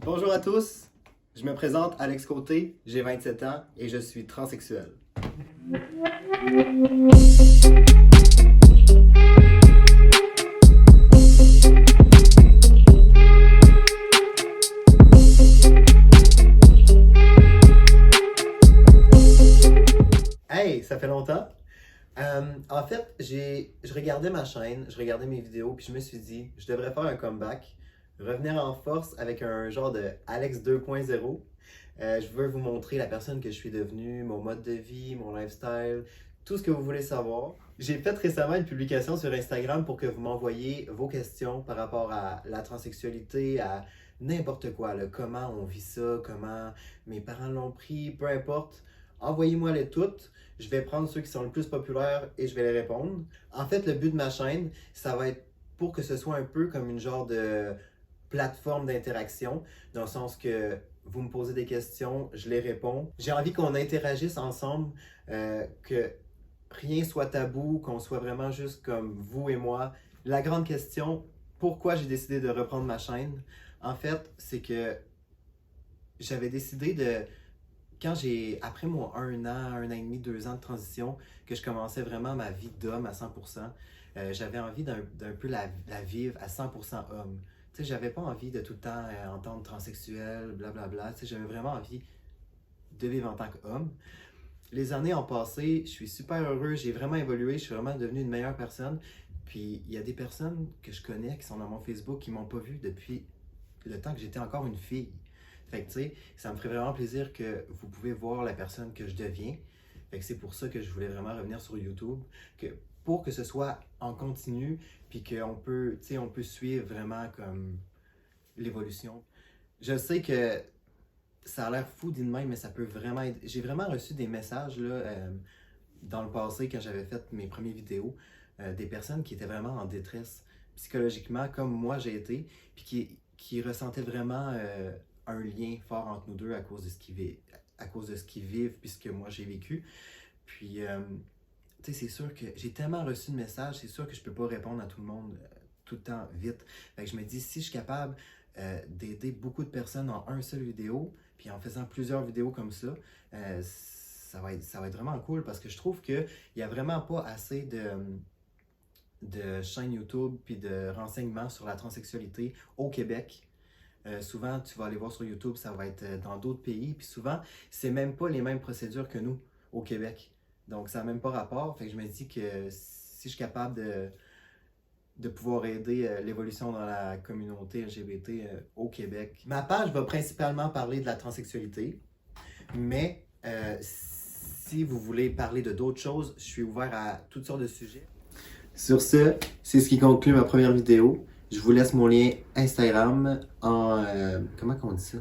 Bonjour à tous, je me présente Alex Côté, j'ai 27 ans et je suis transsexuel. Hey, ça fait longtemps. En fait, je regardais ma chaîne, je regardais mes vidéos, puis je me suis dit, je devrais faire un comeback, revenir en force avec un genre de Alex 2.0. Je veux vous montrer la personne que je suis devenue, mon mode de vie, mon lifestyle, tout ce que vous voulez savoir. J'ai fait récemment une publication sur Instagram pour que vous m'envoyiez vos questions par rapport à la transsexualité, à n'importe quoi, là, comment on vit ça, comment mes parents l'ont pris, peu importe. Envoyez-moi-les toutes. Je vais prendre ceux qui sont le plus populaires et je vais les répondre. En fait, le but de ma chaîne, ça va être pour que ce soit un peu comme une genre de plateforme d'interaction, dans le sens que vous me posez des questions, je les réponds. J'ai envie qu'on interagisse ensemble, que rien soit tabou, qu'on soit vraiment juste comme vous et moi. La grande question, pourquoi j'ai décidé de reprendre ma chaîne, en fait, c'est que j'avais décidé de après mon 1 an et demi, 2 ans de transition, que je commençais vraiment ma vie d'homme à 100%, j'avais envie d'un peu la vivre à 100% homme. Tu sais, j'avais pas envie de tout le temps entendre transsexuel, blablabla. Tu sais, j'avais vraiment envie de vivre en tant qu'homme. Les années ont passé, je suis super heureux, j'ai vraiment évolué, je suis vraiment devenu une meilleure personne. Puis il y a des personnes que je connais qui sont dans mon Facebook qui m'ont pas vu depuis le temps que j'étais encore une fille. Fait que tu sais, ça me ferait vraiment plaisir que vous pouvez voir la personne que je deviens. Fait que c'est pour ça que je voulais vraiment revenir sur YouTube, pour que ce soit en continu, puis qu'on peut, tu sais, on peut suivre vraiment comme l'évolution. Je sais que ça a l'air fou dit de même, mais ça peut vraiment être... J'ai vraiment reçu des messages là, dans le passé, quand j'avais fait mes premières vidéos, des personnes qui étaient vraiment en détresse psychologiquement, comme moi j'ai été, puis qui ressentaient vraiment un lien fort entre nous deux à cause de ce qu'ils vivent, puis ce que moi j'ai vécu. Puis, tu sais, c'est sûr que j'ai tellement reçu de messages, c'est sûr que je peux pas répondre à tout le monde tout le temps vite. Fait que je me dis, si je suis capable d'aider beaucoup de personnes en un seul vidéo, puis en faisant plusieurs vidéos comme ça, ça va être vraiment cool, parce que je trouve qu'il n'y a vraiment pas assez de chaînes YouTube puis de renseignements sur la transsexualité au Québec. Souvent, tu vas aller voir sur YouTube, ça va être dans d'autres pays, puis souvent, c'est même pas les mêmes procédures que nous au Québec. Donc, ça n'a même pas rapport. Fait que je me dis que si je suis capable de pouvoir aider l'évolution dans la communauté LGBT au Québec. Ma page va principalement parler de la transsexualité, mais si vous voulez parler de d'autres choses, je suis ouvert à toutes sortes de sujets. Sur ce, c'est ce qui conclut ma première vidéo. Je vous laisse mon lien Instagram en... comment on dit ça?